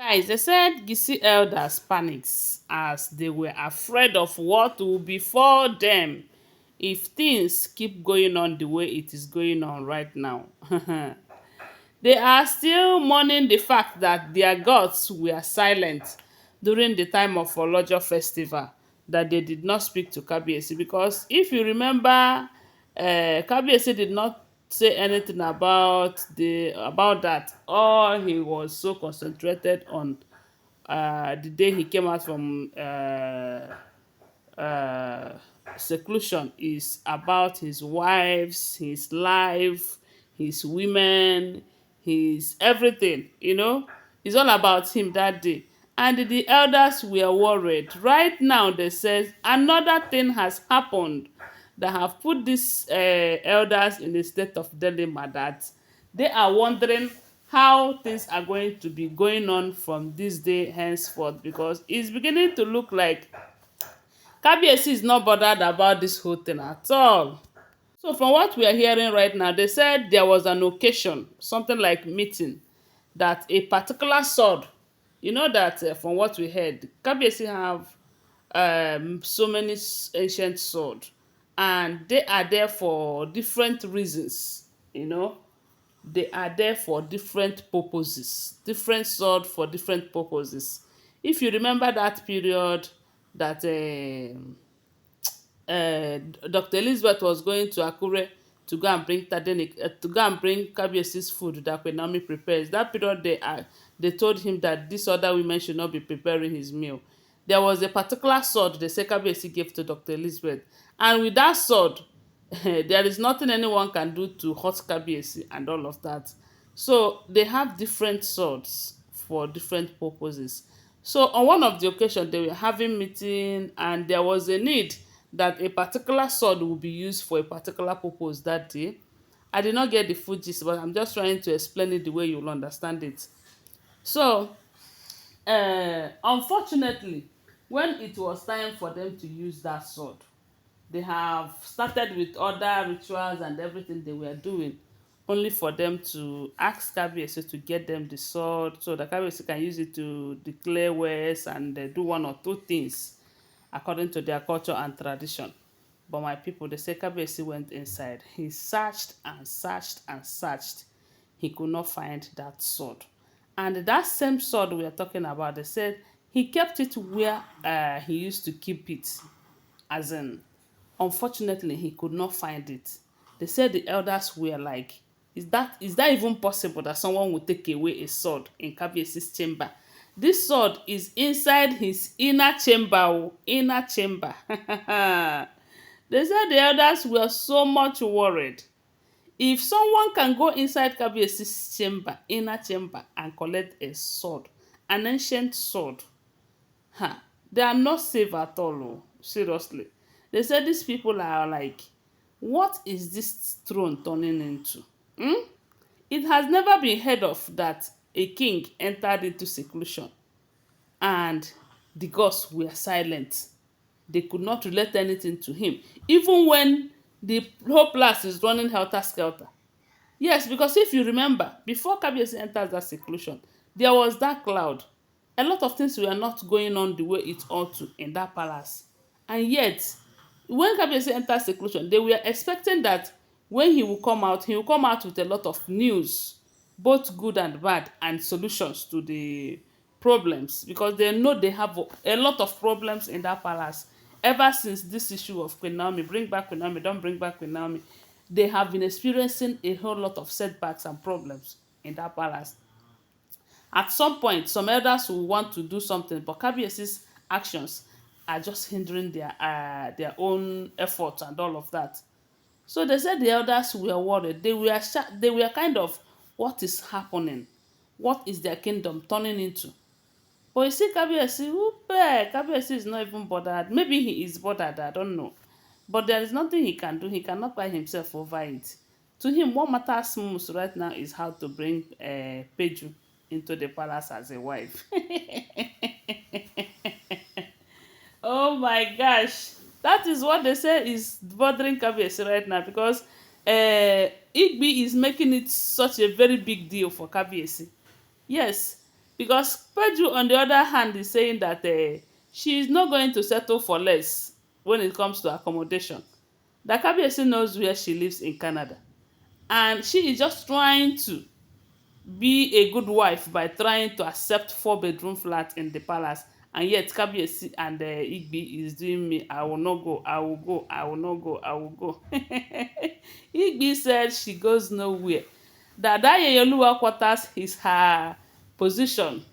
Guys, they said Geisi elders panics as they were afraid of what will befall them if things keep going on the way it is going on right now. They are still mourning the fact that their gods were silent during the time of Olojo festival, that they did not speak to Kabiyesi. Because if you remember, Kabiyesi did not say anything about that. All he was so concentrated on the day he came out from uh, seclusion is about his wives, his life, his women, his everything, It's all about him that day. And the elders were worried. Right now, they said another thing has happened that have put these elders in a state of dilemma, that they are wondering how things are going to be going on from this day henceforth, because it's beginning to look like Kabiyesi is not bothered about this whole thing at all. So from what we are hearing right now, they said there was an occasion, something like meeting, that a particular sword, you know that from what we heard, Kabiyesi have so many ancient sword, and they are there for different reasons, they are there for different purposes, different sword for different purposes. If you remember that period that Dr. Elizabeth was going to Akure to go and bring to go and bring Kabiyesi's food that Queen Naomi prepares. That period they told him that these other women should not be preparing his meal. There was a particular sword they say Kabiyesi gave to Dr. Elizabeth, and with that sword, there is nothing anyone can do to hurt Kabiyesi and all of that. So they have different swords for different purposes. So on one of the occasions they were having meeting, and there was a need that a particular sword will be used for a particular purpose that day. I did not get the full gist, but I'm just trying to explain it the way you'll understand it. So unfortunately, when it was time for them to use that sword, they have started with other rituals and everything they were doing, only for them to ask Kabiyesi to get them the sword so that Kabiyesi can use it to declare words and do one or two things according to their culture and tradition. But my people, they say Kabiyesi went inside. He searched and searched and searched. He could not find that sword. And that same sword we are talking about, they said he kept it where he used to keep it. As in, unfortunately, he could not find it. They said the elders were like, is that even possible that someone would take away a sword in Kabiyesi's chamber? This sword is inside his inner chamber, inner chamber. They said the elders were so much worried. If someone can go inside Kabiyesi's chamber, inner chamber, and collect a sword, an ancient sword, they are not safe at all. Oh, seriously. They said these people are like, what is this throne turning into? It has never been heard of that a king entered into seclusion and the gods were silent. They could not relate anything to him, even when the whole place is running helter skelter. Yes, because if you remember, before Kabiyesi enters that seclusion, there was that cloud. A lot of things were not going on the way it ought to in that palace. And yet, when Kabiyesi enters seclusion, they were expecting that when he will come out with a lot of news, both good and bad, and solutions to the problems, because they know they have a lot of problems in that palace. Ever since this issue of Queen Naomi, bring back Queen Naomi, don't bring back Queen Naomi, they have been experiencing a whole lot of setbacks and problems in that palace. At some point, some elders will want to do something, but Kabiyesi's actions are just hindering their own efforts and all of that. So they said the elders were worried. They were kind of, what is happening? What is their kingdom turning into? But you see, Kabiyesi is not even bothered. Maybe he is bothered, I don't know. But there is nothing he can do. He cannot buy himself over it. To him, what matters most right now is how to bring Peju into the palace as a wife. Oh my gosh. That is what they say is bothering Kabiyesi right now, because Igbi is making it such a very big deal for Kabiyesi. Yes, Because Peju, on the other hand, is saying that she is not going to settle for less when it comes to accommodation. That Kabiyesi knows where she lives in Canada, and she is just trying to be a good wife by trying to accept 4 bedroom flat in the palace, and yet Kabiyesi and Igbi is doing me, I will not go, I will go, I will not go, I will go. Igbi said she goes nowhere. That Yeyoluwa quarters is her position,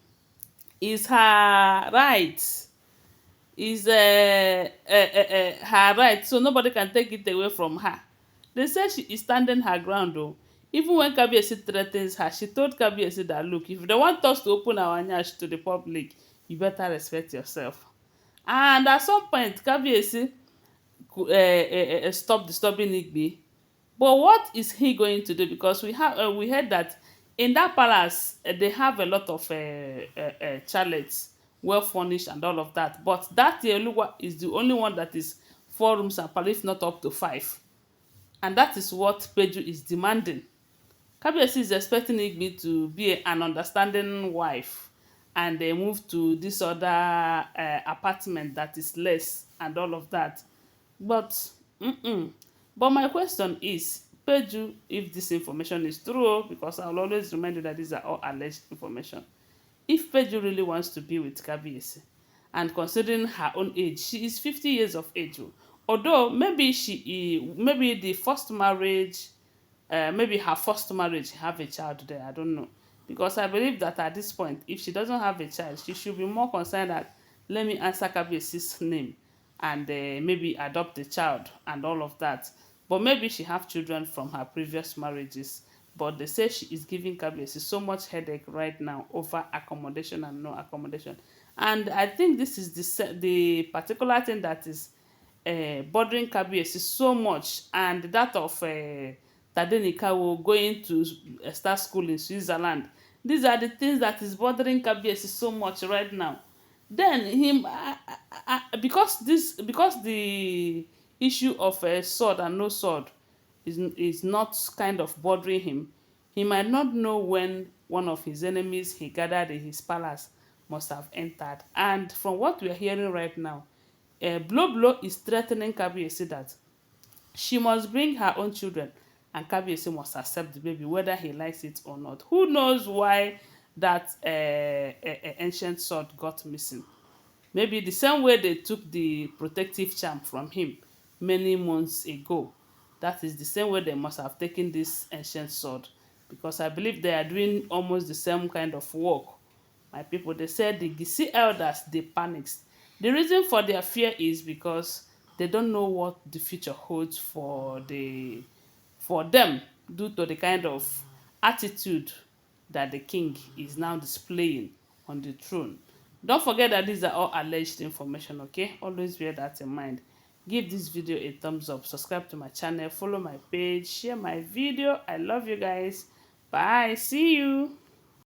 is her right, is her right, so nobody can take it away from her. They say she is standing her ground though. Even when Kabiyesi threatens her, she told Kabiyesi that look, if they want us to open our nyash to the public, you better respect yourself. And at some point, Kabiyesi stop disturbing Igbe. But what is he going to do? Because we heard that in that palace they have a lot of chalets, well furnished and all of that. But that Yeluwa is the only one that is 4 rooms and palace, not up to 5. And that is what Peju is demanding. Kabiyesi is expecting Igbi to be an understanding wife and move to this other apartment that is less and all of that. But but my question is, Peju, if this information is true, because I will always remind you that these are all alleged information. If Peju really wants to be with Kabiyesi, and considering her own age, she is 50 years of age. Although maybe the first marriage, maybe her first marriage have a child there, I don't know. Because I believe that at this point, if she doesn't have a child, she should be more concerned that let me answer Kabiyesi's name and maybe adopt the child and all of that. But maybe she have children from her previous marriages. But they say she is giving Kabiyesi so much headache right now over accommodation and no accommodation. And I think this is the particular thing that is bothering Kabiyesi so much, and that of Tadenikawo going to start school in Switzerland. These are the things that is bothering Kabiyesi so much right now. Then him, because the issue of sword and no sword is not kind of bothering him. He might not know when one of his enemies he gathered in his palace must have entered. And from what we are hearing right now, Blow Blow is threatening Kabiyesi that she must bring her own children and Kabiyesi must accept the baby whether he likes it or not. Who knows why that ancient sword got missing? Maybe the same way they took the protective charm from him many months ago. That is the same way they must have taken this ancient sword, because I believe they are doing almost the same kind of work. My people, they said the Geisi elders, they panicked. The reason for their fear is because they don't know what the future holds for them, due to the kind of attitude that the king is now displaying on the throne. Don't forget that these are all alleged information, okay? Always bear that in mind. Give this video a thumbs up, subscribe to my channel, follow my page, share my video. I love you guys. Bye. See you.